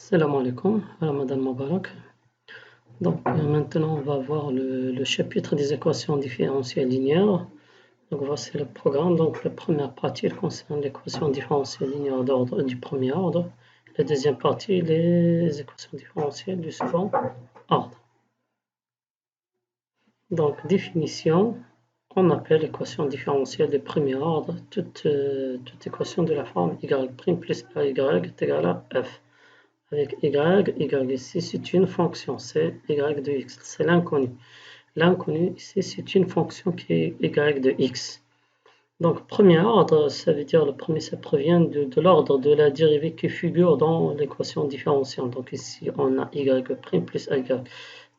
Salam alaikum, Ramadan Mubarak. Donc maintenant on va voir le chapitre des équations différentielles linéaires. Donc voici le programme. Donc la première partie concerne l'équation différentielle linéaire d'ordre du premier ordre. La deuxième partie, les équations différentielles du second ordre. Donc définition, on appelle l'équation différentielle du premier ordre toute équation de la forme y' plus ay est égale à f. Avec y ici c'est une fonction, c'est y de x, c'est l'inconnu. L'inconnu ici c'est une fonction qui est y de x. Donc premier ordre, ça veut dire le premier ça provient de l'ordre de la dérivée qui figure dans l'équation différentielle. Donc ici on a y' plus ay.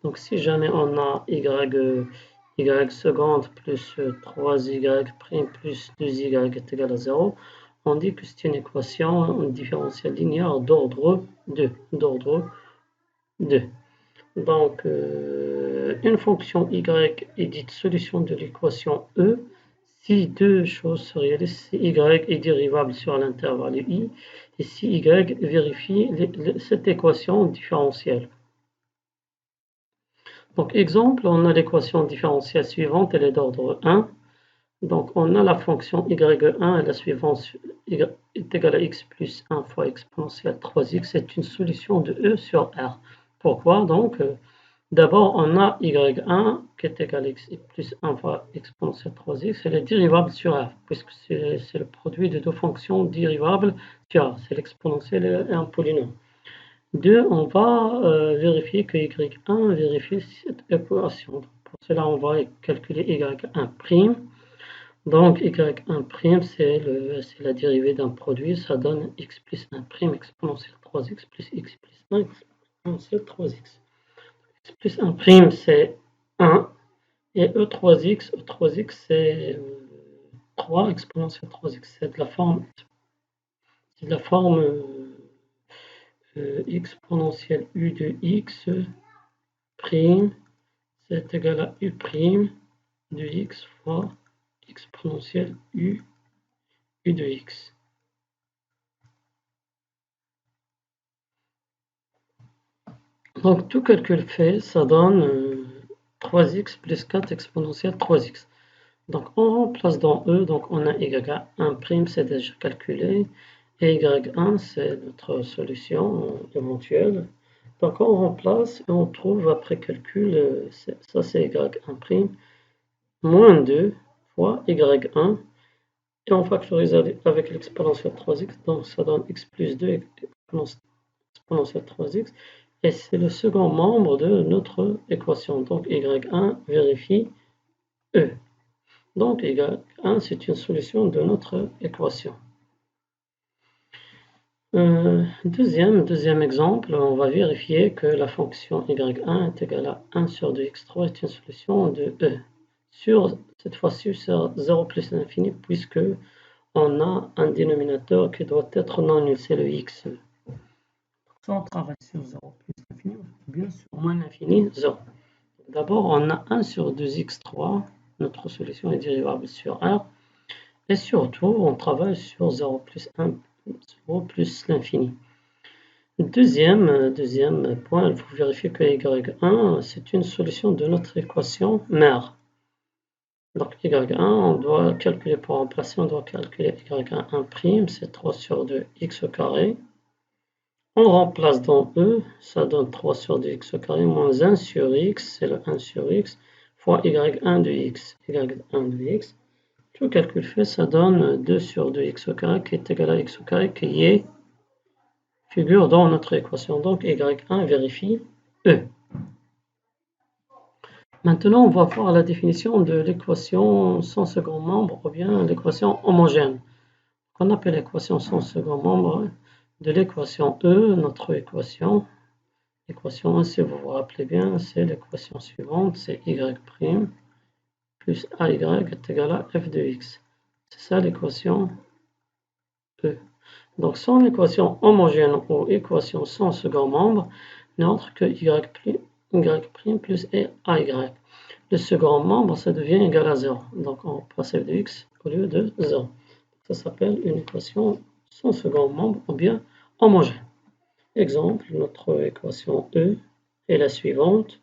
Donc si jamais on a y seconde plus 3y' plus 2y est égal à 0, on dit que c'est une équation différentielle linéaire d'ordre 2. Donc, une fonction y est dite solution de l'équation E si deux choses se réalisent, si y est dérivable sur l'intervalle i et si y vérifie cette équation différentielle. Donc, exemple, on a l'équation différentielle suivante, elle est d'ordre 1. Donc, on a la fonction y1 et la suivante y est égale à x plus 1 fois exponentielle 3x. C'est une solution de E sur R. Pourquoi? Donc, d'abord, on a y1 qui est égal à x plus 1 fois exponentielle 3x. Elle est dérivable sur R, puisque c'est le produit de deux fonctions dérivables sur R. C'est l'exponentielle et un polynôme. 2, on va vérifier que y1 vérifie cette équation. Pour cela, on va calculer y1'. Donc y1', c'est la dérivée d'un produit, ça donne x plus 1' exponentielle 3x plus x plus 1 exponentielle 3x. X plus 1' c'est 1 et E3x c'est 3 exponentielle 3x. C'est de la forme exponentielle u de x prime, c'est égal à u' de x fois exponentielle u de x. Donc tout calcul fait, ça donne 3x plus 4 exponentielle 3x. Donc on remplace dans E, donc on a y1', c'est déjà calculé, et y1 c'est notre solution éventuelle. Donc on remplace et on trouve après calcul, ça c'est y1', moins 2 fois y1, et on factorise avec l'exponentielle 3x, donc ça donne x plus 2 exponentielle 3x, et c'est le second membre de notre équation. Donc y1 vérifie E. Donc y1 c'est une solution de notre équation. Deuxième exemple, on va vérifier que la fonction y1 est égale à 1 sur 2x3 est une solution de E. Cette fois-ci sur 0 plus l'infini, puisque on a un dénominateur qui doit être non nul, c'est le x. Soit on travaille sur 0 plus l'infini, ou bien sur moins l'infini, 0. D'abord, on a 1 sur 2x3, notre solution est dérivable sur R. Et surtout, on travaille sur 0 plus 1, 0 plus l'infini. Deuxième point, il faut vérifier que y1, c'est une solution de notre équation mère. Donc y1, on doit calculer pour remplacer, on doit calculer y1', c'est 3 sur 2 x au carré. On remplace dans E, ça donne 3 sur 2 x au carré moins 1 sur x, c'est le 1 sur x, fois y1 de x, y1 de x. Tout calcul fait, ça donne 2 sur 2 x au carré qui est égal à x au carré qui figure dans notre équation. Donc y1 vérifie E. Maintenant, on va voir la définition de l'équation sans second membre ou bien l'équation homogène. On appelle l'équation sans second membre de l'équation E, notre équation. L'équation 1, si vous vous rappelez bien, c'est l'équation suivante, c'est y' plus ay est égal à f de x. C'est ça l'équation E. Donc sans équation homogène ou équation sans second membre, n'est autre que y' plus ay. Le second membre, ça devient égal à 0. Donc on passe f de x au lieu de 0. Ça s'appelle une équation sans second membre ou bien homogène. Exemple, notre équation E est la suivante.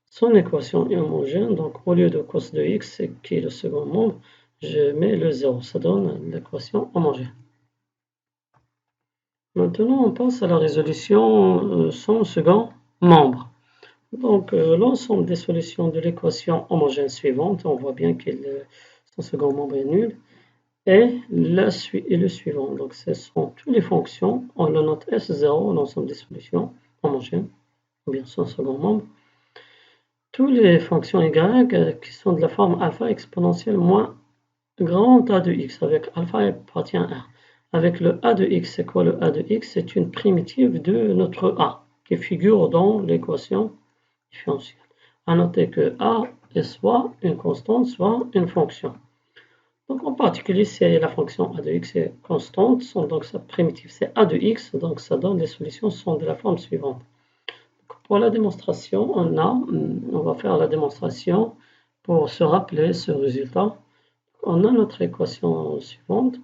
Son équation est homogène, donc au lieu de cos de x, qui est le second membre, je mets le 0. Ça donne l'équation homogène. Maintenant, on passe à la résolution sans second membre. Donc, l'ensemble des solutions de l'équation homogène suivante, on voit bien que son second membre est nul, et le suivant. Donc, ce sont toutes les fonctions, on le note S0, l'ensemble des solutions homogènes, ou bien son second membre. Toutes les fonctions y qui sont de la forme alpha exponentielle moins grand A de x, avec alpha appartient à R. Avec le A de x, c'est quoi le A de x? C'est une primitive de notre A, qui figure dans l'équation différentielle. À noter que A est soit une constante, soit une fonction. Donc en particulier, c'est la fonction A de x est constante, donc sa primitive c'est A de x, donc ça donne les solutions sont de la forme suivante. Pour la démonstration, on va faire la démonstration pour se rappeler ce résultat. On a notre équation suivante.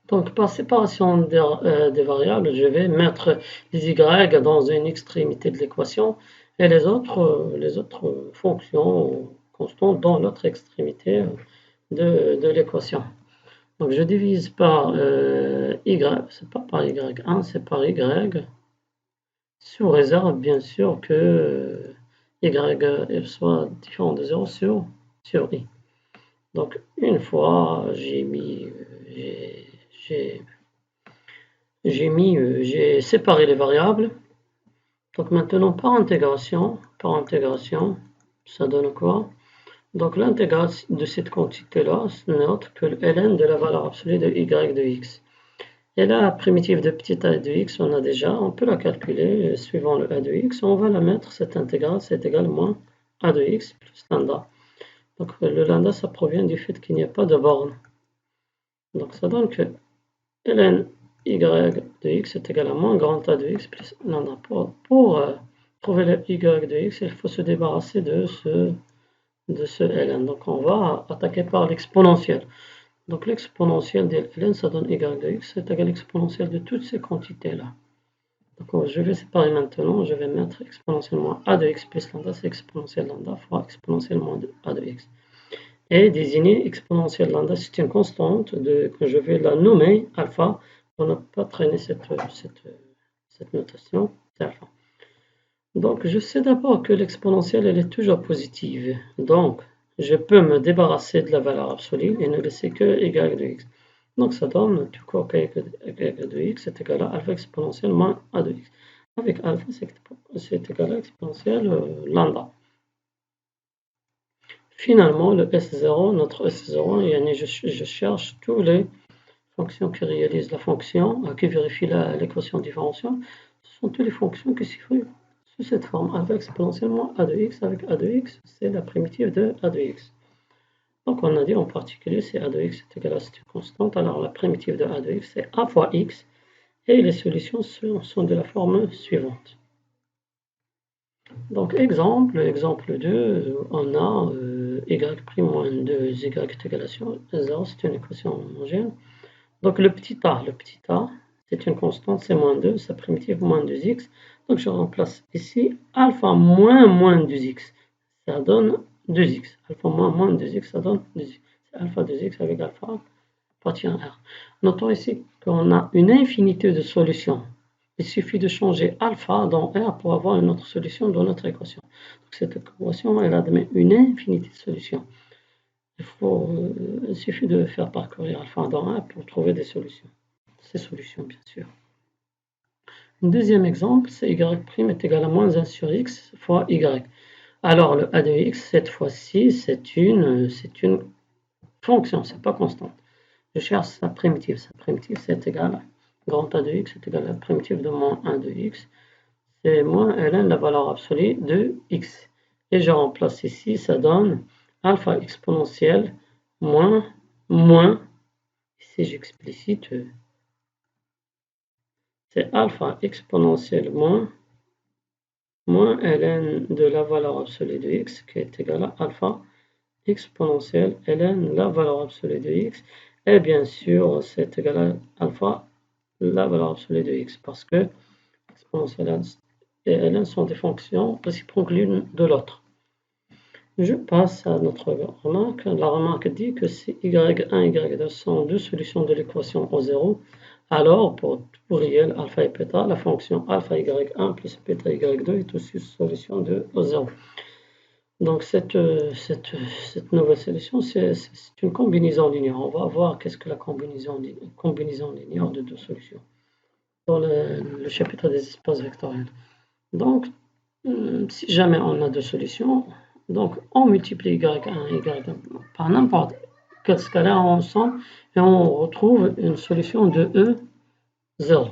Donc par séparation des variables, je vais mettre les y dans une extrémité de l'équation et les autres fonctions constantes dans l'autre extrémité de l'équation. Donc je divise par y, c'est pas par y1, c'est par y, sous réserve bien sûr que y soit différent de 0 sur i. Donc une fois j'ai séparé les variables. Donc maintenant par intégration, ça donne quoi? Donc l'intégration de cette quantité-là note que le ln de la valeur absolue de y de x. Et la primitive de petit a de x, on a déjà, on peut la calculer suivant le a de x. On va la mettre, cette intégrale, c'est égal moins a de x plus lambda. Donc le lambda, ça provient du fait qu'il n'y a pas de borne. Donc ça donne que ln y de x est égal à moins grand a de x plus lambda. Pour trouver le y de x, il faut se débarrasser de ce ln. Donc on va attaquer par l'exponentielle. Donc l'exponentielle de ln, ça donne y de x, c'est égal à l'exponentielle de toutes ces quantités-là. Donc je vais séparer maintenant, je vais mettre exponentiellement a de x plus lambda, c'est exponentielle lambda fois exponentiellement de a de x. Et désigner exponentielle lambda, c'est une constante que je vais la nommer alpha. On n'a pas traîné cette notation, c'est alpha. Donc je sais d'abord que l'exponentielle elle est toujours positive. Donc je peux me débarrasser de la valeur absolue et ne laisser que y de x. Donc ça donne tout quoi que y de x est égal à alpha exponentielle moins a de x. Avec alpha c'est égal à exponentielle lambda. Finalement le S0, notre S0, je cherche toutes les fonctions qui réalisent la fonction, qui vérifient l'équation différentielle. Ce sont toutes les fonctions qui s'écrivent sous cette forme, alpha exponentiellement a de x, avec a de x, c'est la primitive de a de x. Donc on a dit en particulier, c'est a de x est égal à cette constante, alors la primitive de a de x, c'est a fois x, et les solutions sont de la forme suivante. Donc exemple 2, on a y' moins 2, y est égal à 0, c'est une équation homogène. Donc le petit a, c'est une constante, c'est moins 2, sa primitive moins 2x. Donc je remplace ici alpha moins 2x, ça donne 2x. Alpha moins 2x, ça donne 2x. C'est alpha 2x avec alpha appartient à R. Notons ici qu'on a une infinité de solutions. Il suffit de changer alpha dans R pour avoir une autre solution dans notre équation. Donc cette équation, elle admet une infinité de solutions. Il suffit de faire parcourir alpha dans R pour trouver des solutions. Ces solutions, bien sûr. Un deuxième exemple, c'est y' est égal à moins 1 sur x fois y. Alors le a de x, cette fois-ci, c'est une fonction, c'est pas constante. Je cherche sa primitive. Sa primitive, c'est égal à grand A de x, c'est égal à la primitive de moins 1 de x. C'est moins ln, la valeur absolue de x. Et je remplace ici, ça donne alpha exponentielle moins, ici j'explicite, c'est alpha exponentielle moins ln de la valeur absolue de x, qui est égal à alpha exponentielle ln, la valeur absolue de x. Et bien sûr, c'est égal à alpha la valeur absolue de x, parce que exponentielle 1 et ln sont des fonctions réciproques l'une de l'autre. Je passe à notre remarque. La remarque dit que si y1 et y2 sont deux solutions de l'équation O0, alors pour tout réel alpha et bêta, la fonction alpha y1 plus bêta y2 est aussi solution de O0. Donc cette nouvelle solution, c'est une combinaison linéaire. On va voir qu'est-ce que la combinaison linéaire de deux solutions dans le chapitre des espaces vectoriels. Donc, si jamais on a deux solutions, donc on multiplie y1 et y2 par n'importe quel scalaire ensemble et on retrouve une solution de E0.